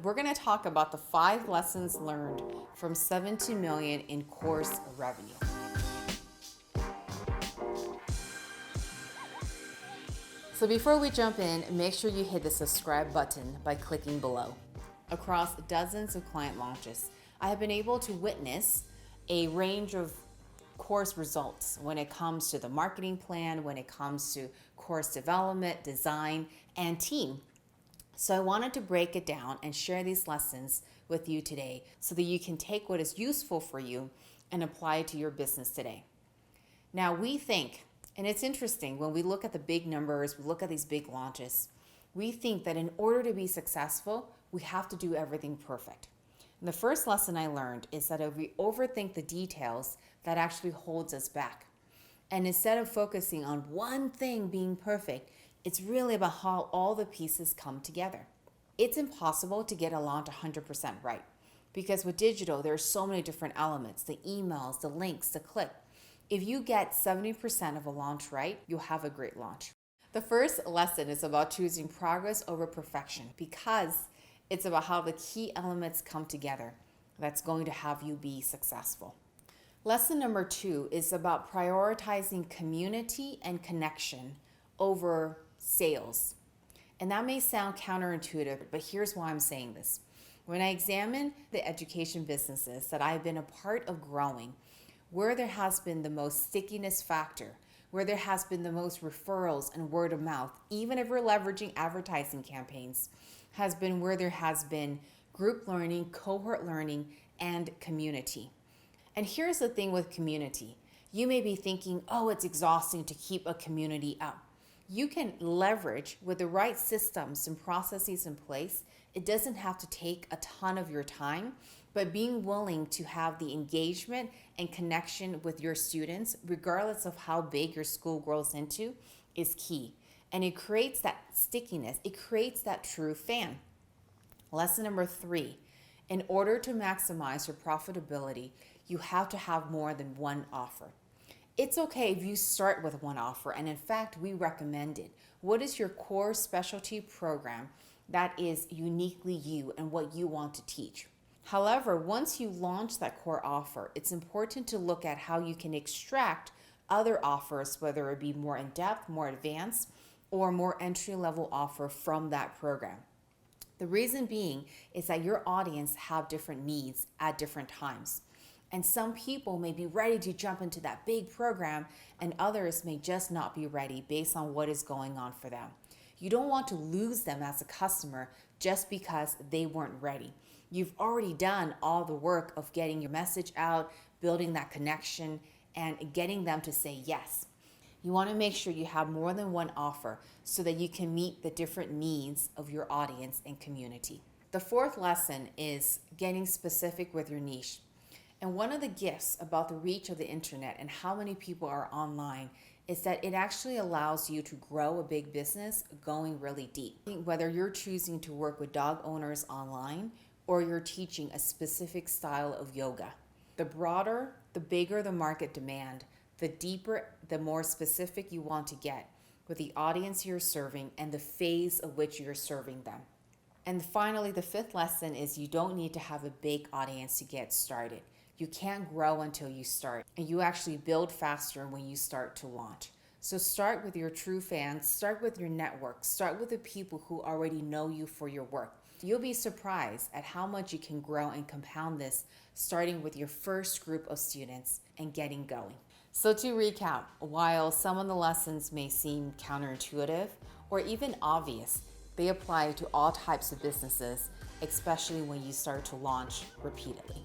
We're going to talk about the 5 lessons learned from 7 to million in course revenue. So before we jump in, make sure you hit the subscribe button by clicking below. Across dozens of client launches, I have been able to witness a range of course results when it comes to the marketing plan, when it comes to course development, design, and team. So I wanted to break it down and share these lessons with you today so that you can take what is useful for you and apply it to your business today. Now we think, and it's interesting, when we look at the big numbers, we look at these big launches, we think that in order to be successful, we have to do everything perfect. And the first lesson I learned is that if we overthink the details, that actually holds us back. And instead of focusing on one thing being perfect, it's really about how all the pieces come together. It's impossible to get a launch 100% right because with digital, there are so many different elements, the emails, the links, the click. If you get 70% of a launch right, you'll have a great launch. The first lesson is about choosing progress over perfection because it's about how the key elements come together that's going to have you be successful. Lesson number 2 is about prioritizing community and connection over sales. And that may sound counterintuitive, but here's why I'm saying this. When I examine the education businesses that I've been a part of growing, where there has been the most stickiness factor, where there has been the most referrals and word of mouth, even if we're leveraging advertising campaigns, has been where there has been group learning, cohort learning, and community. And here's the thing with community. You may be thinking, oh, it's exhausting to keep a community up. You can leverage with the right systems and processes in place. It doesn't have to take a ton of your time, but being willing to have the engagement and connection with your students, regardless of how big your school grows into, is key. And it creates that stickiness. It creates that true fan. Lesson number 3, in order to maximize your profitability, you have to have more than one offer. It's okay if you start with one offer, and in fact, we recommend it. What is your core specialty program that is uniquely you and what you want to teach? However, once you launch that core offer, it's important to look at how you can extract other offers, whether it be more in-depth, more advanced, or more entry-level offer from that program. The reason being is that your audience have different needs at different times. And some people may be ready to jump into that big program and others may just not be ready based on what is going on for them. You don't want to lose them as a customer just because they weren't ready. You've already done all the work of getting your message out, building that connection, and getting them to say yes. You want to make sure you have more than one offer so that you can meet the different needs of your audience and community. The 4th lesson is getting specific with your niche. And one of the gifts about the reach of the internet and how many people are online is that it actually allows you to grow a big business going really deep. Whether you're choosing to work with dog owners online or you're teaching a specific style of yoga. The broader, the bigger the market demand, the deeper, the more specific you want to get with the audience you're serving and the phase of which you're serving them. And finally, the 5th lesson is you don't need to have a big audience to get started. You can't grow until you start, and you actually build faster when you start to launch. So start with your true fans, start with your network, start with the people who already know you for your work. You'll be surprised at how much you can grow and compound this, starting with your first group of students and getting going. So to recap, while some of the lessons may seem counterintuitive or even obvious, they apply to all types of businesses, especially when you start to launch repeatedly.